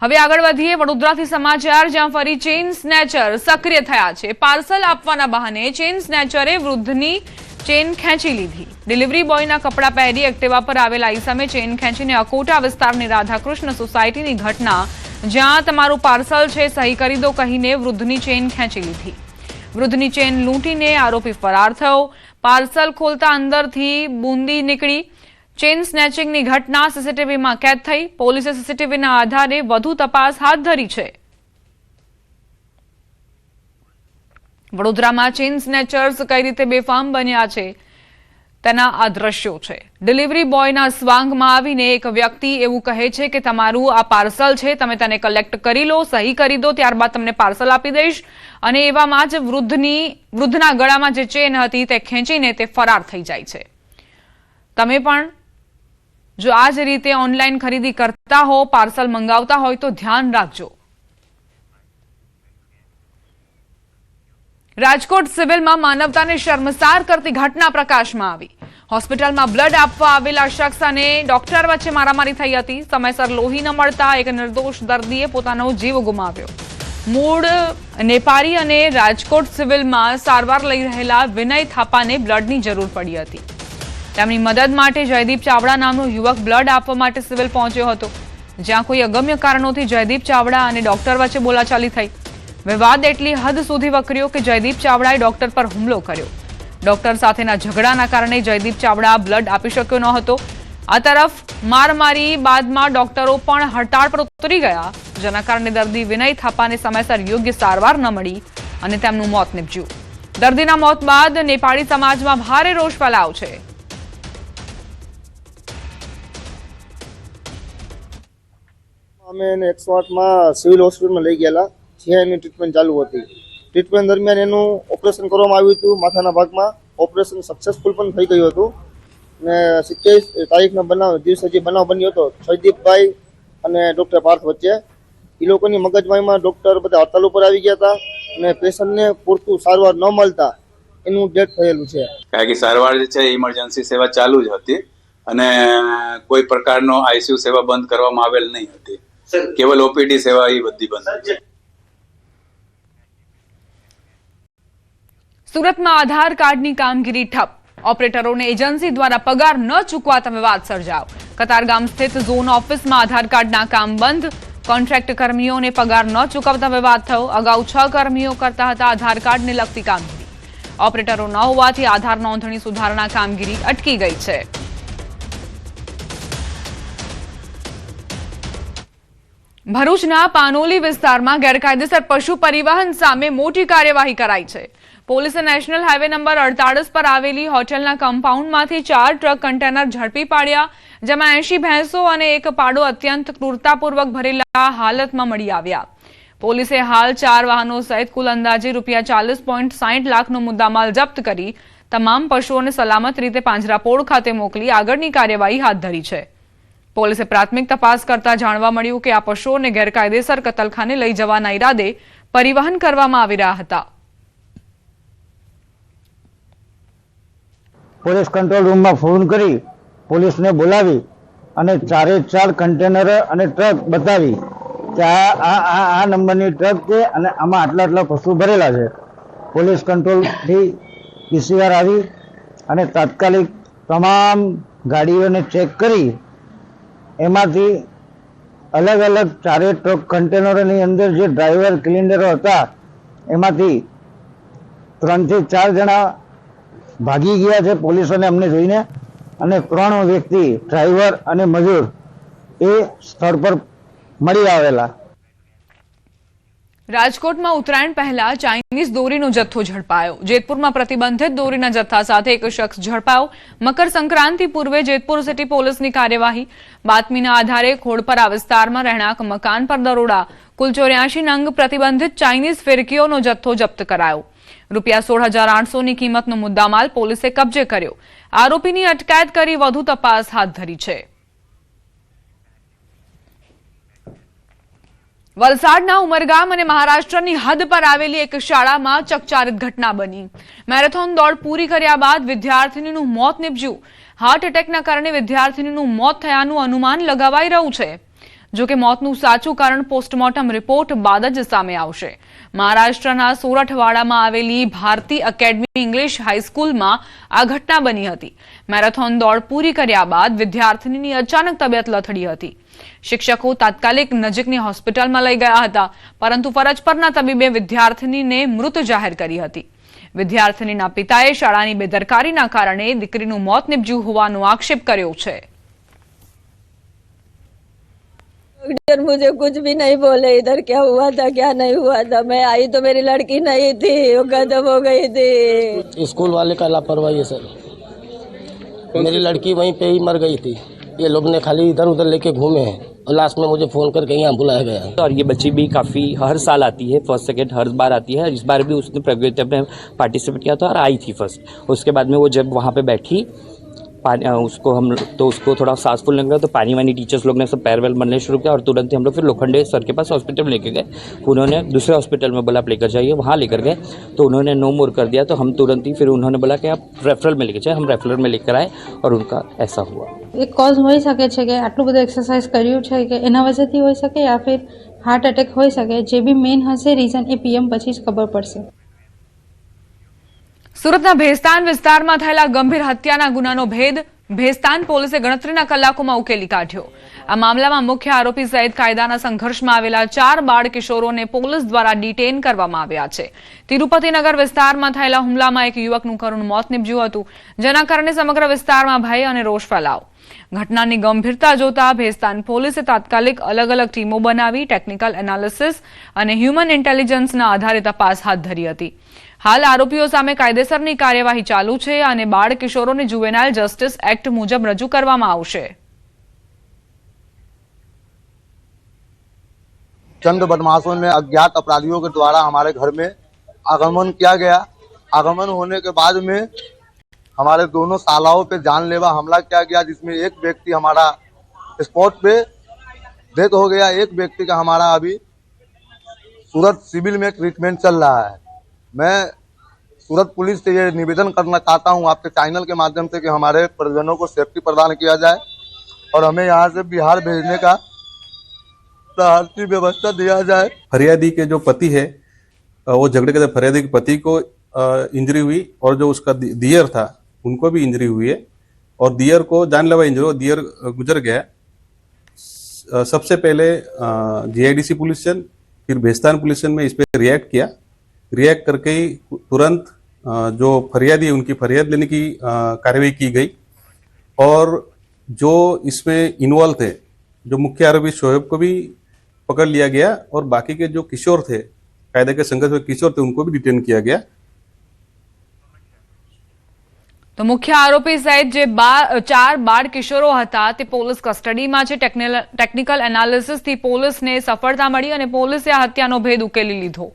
હવે આગળ વધીએ વડોદરાથી સમાચાર, જ્યાં ફરી ચેઇન સ્નેચર સક્રિય થયા છે। પાર્સલ આપવાના બહાને ચેઇન સ્નેચરે વૃદ્ધની ચેઇન ખેંચી લીધી। ડિલિવરી બોયના કપડા પહેરી એક્ટિવા પર આવેલા ઈસમે ચેઇન ખેંચીને અકોટા વિસ્તારની રાધાકૃષ્ણ સોસાયટીની ઘટના, જ્યાં તમારું પાર્સલ છે સહી કરી દો કહીને વૃદ્ધની ચેઇન ખેંચી લીધી। વૃદ્ધની ચેઇન લૂંટીને આરોપી ફરાર થયો। પાર્સલ ખોલતા અંદરથી બુંદી નીકળી। ચેઇન સ્નેચિંગની ઘટના સીસીટીવીમાં કેદ થઈ। પોલીસે સીસીટીવીના આધારે વધુ તપાસ હાથ ધરી છે। વડોદરામાં ચેઇન સ્નેચર્સ કઈ રીતે બેફામ બન્યા છે તેના આ દ્રશ્યો છે। ડિલિવરી બોયના સ્વાંગમાં આવીને એક વ્યક્તિ એવું કહે છે કે તમારું આ પાર્સલ છે, તમે તેને કલેક્ટ કરી લો, સહી કરી દો, ત્યારબાદ તમને પાર્સલ આપી દઈશ। અને એવામાં જ વૃદ્ધના ગળામાં જે ચેન હતી તે ખેંચીને તે ફરાર થઈ જાય છે। તમે પણ જો આ જ રીતે ઓનલાઈન ખરીદી કરતા હો, પાર્સલ મંગાવતા હોય તો ધ્યાન રાખજો। રાજકોટ સિવિલમાં માનવતાને શર્મસાર કરતી ઘટના પ્રકાશમાં આવી। હોસ્પિટલમાં બ્લડ આપવા આવેલા શખ્સ અને ડોક્ટર વચ્ચે મારામારી થઈ હતી। સમયસર લોહી ન મળતા એક નિર્દોષ દર્દીએ પોતાનો જીવ ગુમાવ્યો। મૂળ નેપાળી અને રાજકોટ સિવિલમાં સારવાર લઈ રહેલા વિનય થાપાને બ્લડની જરૂર પડી હતી। તેમની મદદ માટે જયદીપ ચાવડા નામનો યુવક બ્લડ આપવા માટે સિવિલ પહોંચ્યો હતો, જ્યાં કોઈ અગમ્ય કારણોથી જયદીપ ચાવડા અને ડોક્ટર વચ્ચે બોલાચાલી થઈ। વિવાદ એટલી હદ સુધી વકર્યો કે જયદીપ ચાવડાએ ડોક્ટર પર હુમલો કર્યો। ડોક્ટર સાથેના ઝઘડાના કારણે જયદીપ ચાવડા બ્લડ આપી શક્યો ન હતો। આ તરફ મારમારી બાદમાં ડોક્ટરો પણ હડતાળ પર ઉતરી ગયા, જેના કારણે દર્દી વિનય થાપાને સમયસર યોગ્ય સારવાર ન મળી અને તેમનું મોત નીપજ્યું। દર્દીના મોત બાદ નેપાળી સમાજમાં ભારે રોષ ફેલાયો છે। અમે 108 માં સિવિલ હોસ્પિટલમાં લઈ ગયેલા, જ્યાં એની ટ્રીટમેન્ટ ચાલુ હતી। ટ્રીટમેન્ટ દરમિયાન એનું ઓપરેશન કરવામાં આવ્યું હતું માથાના ભાગમાં। ઓપરેશન સક્સેસફુલ પણ થઈ ગયું હતું અને 27 તારીખના દિવસે જે બનાવ બન્યો હતો જયદીપભાઈ અને ડૉક્ટર પાર્થ વચ્ચે, એ લોકોની મગજમારીમાં ડૉક્ટર બધા હડતાલ ઉપર આવી ગયા હતા અને પેશન્ટને પૂરતું સારવાર ન મળતા એનું ડેથ થયેલું છે। કારણ કે સારવાર જે છે ઇમરજન્સી સેવા ચાલુ જ હતી અને કોઈ પ્રકારનો આઈસીયુ સેવા બંધ કરવામાં આવેલ નહીં હતી। કેવલ ઓપીડી સેવા એ બધી બંધ છે। સુરતમાં આધાર કાર્ડની કામગીરી ઠપ। ઓપરેટરોને એજન્સી દ્વારા પગાર ન ચૂકવાતા વિવાદ સર્જાયો। કતારગામ સ્થિત ઝોન ઓફિસમાં આધાર કાર્ડના કામ બંધ। કોન્ટ્રાક્ટ કર્મીઓને પગાર ન ચૂકવતા વિવાદ થયો। અગાઉ 6 કર્મીઓ કરતા હતા આધાર કાર્ડને લગતી કામગીરી। ઓપરેટરો ન હોવાથી આધાર નોંધણી સુધારણા કામગીરી અટકી ગઈ છે। ભરૂચના પાનોલી વિસ્તારમાં ગેરકાયદેસર પશુ પરિવહન સામે મોટી કાર્યવાહી કરાઈ છે। પોલીસે નેશનલ હાઈવે નંબર 48 પર આવેલી હોટલના કમ્પાઉન્ડમાંથી 4 ટ્રક કન્ટેનર ઝડપી પાડ્યા, જેમાં 80 ભેંસો અને એક પાડો અત્યંત ક્રૂરતાપૂર્વક ભરેલા હાલતમાં મળી આવ્યા। પોલીસે હાલ 4 વાહનો સહિત કુલ અંદાજે ₹40.60 લાખનો મુદ્દામાલ જપ્ત કરી તમામ પશુઓને સલામત રીતે પાંજરાપોળ ખાતે મોકલી આગળની કાર્યવાહી હાથ ધરી છે। પોલીસે પ્રાથમિક તપાસ કરતા જાણવા મળ્યું કે આ પશુઓને ગેરકાયદેસર કતલખાને લઈ જવાના ઈરાદે પરિવહન કરવામાં આવી રહ્યા હતા। પોલીસ કંટ્રોલ રૂમમાં ફોન કરી પોલીસને બોલાવી અને 4 કન્ટેનર અને ટ્રક બતાવી કે આ નંબરની ટ્રક છે અને આમાં આટલા પશુ ભરેલા છે। પોલીસ કંટ્રોલથી પીસીઆર આવી અને તાત્કાલિક તમામ ગાડીઓને ચેક કરી એમાંથી અલગ 4 ટ્રક કન્ટેનરોની અંદર જે ડ્રાઈવર ક્લિન્ડરો હતા એમાંથી 3 થી 4 જણા ભાગી ગયા છે પોલીસોને અમને જોઈને, અને 3 વ્યક્તિ ડ્રાઈવર અને મજૂર એ સ્થળ પર મળી આવેલા। રાજકોટમાં ઉત્તરાયણ પહેલા ચાઇનીઝ દોરીનો જથ્થો ઝડપાયો। જેતપુરમાં પ્રતિબંધિત દોરીના જથ્થા સાથે એક શખ્સ ઝડપાયો। મકર સંક્રાંતિ પૂર્વે જેતપુર સિટી પોલીસની કાર્યવાહી। બાતમીના આધારે ખોડપરા વિસ્તારમાં રહેણાંક મકાન પર દરોડા। કુલ 84 નંગ પ્રતિબંધિત ચાઇનીઝ ફિરકીઓનો જથ્થો જપ્ત કરાયો। ₹16,800ની કિંમતનો મુદ્દામાલ પોલીસે કબજે કર્યો। આરોપીની અટકાયત કરી વધુ તપાસ હાથ ધરી છે। વલસાડના ઉમરગામ અને મહારાષ્ટ્રની હદ પર આવેલી એક શાળામાં ચકચારિત ઘટના બની। મેરેથોન દોડ પૂરી કર્યા બાદ વિદ્યાર્થીનીનું મોત નીપજ્યું। હાર્ટ એટેકના કારણે વિદ્યાર્થીનીનું મોત થયાનું અનુમાન લગાવાઈ રહ્યું છે। જો કે મોતનું સાચું કારણ પોસ્ટમોર્ટમ રિપોર્ટ બાદ જ સામે આવશે. મહારાષ્ટ્રના સોરઠવાડામાં આવેલી ભારતી એકેડમી ઇંગ્લિશ હાઈસ્કૂલમાં આ ઘટના બની હતી. મેરેથોન દોડ પૂરી કર્યા બાદ વિદ્યાર્થીનીની અચાનક તબિયત લથડી હતી. શિક્ષકો તાત્કાલિક નજીકની હોસ્પિટલમાં લઈ ગયા હતા, પરંતુ ફરજ પરના તબીબે વિદ્યાર્થીનીને મૃત જાહેર કરી હતી. વિદ્યાર્થીનીના પિતાએ શાળાની બેદરકારીના કારણે દીકરીનું મોત નિપજ્યું હોવાનો આક્ષેપ કર્યો છે. डॉक्टर मुझे कुछ भी नहीं बोले इधर क्या हुआ था क्या नहीं हुआ था. मैं आई तो मेरी लड़की नहीं थी, वो खत्म हो गई थी. स्कूल वाले का लापरवाही है सर. मेरी लड़की वहीं पे ही मर गई थी. ये लोग ने खाली इधर उधर लेके घूमे हैं और लास्ट में मुझे फोन करके यहाँ बुलाया गया. और ये बच्ची भी काफ़ी हर साल आती है, फर्स्ट सेकेंड हर बार आती है. इस बार भी उसने प्रतियोगिता में पार्टिसिपेट किया था और आई थी फर्स्ट. उसके बाद में वो जब वहाँ पे बैठी उसको थोड़ा सांसफुल लग रहा, तो पानी वानी टीचर्स लोग ने सब पैर वैल बनने शुरू किया और तुरंत ही हम लोग फिर लोखंडे सर के पास हॉस्पिटल में लेके गए. उन्होंने दूसरे हॉस्पिटल में बोला आप लेकर जाइए, वहाँ लेकर गए तो उन्होंने नो मोर कर दिया. तो हम तुरंत ही फिर उन्होंने बोला कि आप रेफरल में लेके जाए. हम रेफरल में लेकर आए और उनका ऐसा हुआ. एक कॉज होई શકે છે કે આટલું બધું એક્સરસાઇઝ કર્યું છે કે એના વજહથી હોઈ શકે યા ફિર હાર્ટ એટેક હોઈ શકે. જે બી મેઇન હશે રીઝન એ પીએમ પછી જ ખબર પડશે. સુરતના ભેસ્તાન વિસ્તારમાં થયેલા ગંભીર હત્યાના ગુનાનો ભેદ ભેસ્તાન પોલીસે ગણતરીના કલાકોમાં ઉકેલી કાઢ્યો. આ મામલામાં મુખ્ય આરોપી સહિત કાયદાના સંઘર્ષમાં આવેલા 4 બાળ કિશોરોને પોલીસ દ્વારા ડિટેન કરવામાં આવ્યા છે. તિરુપતિનગર વિસ્તારમાં થયેલા હુમલામાં એક યુવકનું કરુણ મોત નિપજ્યું હતું, જેના કારણે સમગ્ર વિસ્તારમાં ભય અને રોષ ફેલાયો. ઘટનાની ગંભીરતા જોતા ભેસ્તાન પોલીસે તાત્કાલિક અલગ અલગ ટીમો બનાવી ટેકનિકલ એનાલિસિસ અને હ્યુમન ઇન્ટેલિજન્સના આધારે તપાસ હાથ ધરી હતી. હાલ આરોપીઓ સામે કાયદેસરની કાર્યવાહી ચાલુ છે અને બાળ કિશોરોને જુવેનાઇલ જસ્ટિસ એક્ટ મુજબ રજૂ કરવામાં આવશે. चंद बदमाशों ने अज्ञात अपराधियों के द्वारा हमारे घर में आगमन किया गया. आगमन होने के बाद में हमारे दोनों सालाओं पे जानलेवा हमला किया गया, जिसमें एक व्यक्ति हमारा स्पॉट पे डेथ हो गया. एक व्यक्ति का हमारा अभी सूरत सिविल में ट्रीटमेंट चल रहा है. मैं सूरत पुलिस से ये निवेदन करना चाहता हूँ आपके चैनल के माध्यम से कि हमारे परिजनों को सेफ्टी प्रदान किया जाए और हमें यहाँ से बिहार भेजने का सहायता व्यवस्था दिया जाए. फरियादी के जो पति है वो झगड़े के फरियादी के पति को इंजरी हुई और जो उसका दियर था उनको भी इंजरी हुई है और दियर को जानलेवा इंजरी हो, दियर गुजर गया. सबसे पहले जीआईडीसी पुलिस स्टेशन फिर भेस्तान पुलिस स्टेशन में इस पर रिएक्ट किया. रिएक्ट करके ही तुरंत जो फरियादी है उनकी फरियाद लेने की कार्रवाई की गई और जो इसमें इन्वॉल्व थे जो मुख्य आरोपी शोएब को भी पकड़ लिया गया और बाकी के जो किशोर थे कायदे के संघर्ष में किशोर थे उनको भी डिटेन किया गया. તો મુખ્ય આરોપી સહિત જે 4 બાળ કિશોરો હતા તે પોલીસ કસ્ટડીમાં છે. ટેકનિકલ એનાલિસિસથી પોલીસને સફળતા મળી અને પોલીસે આ હત્યાનો ભેદ ઉકેલી લીધો.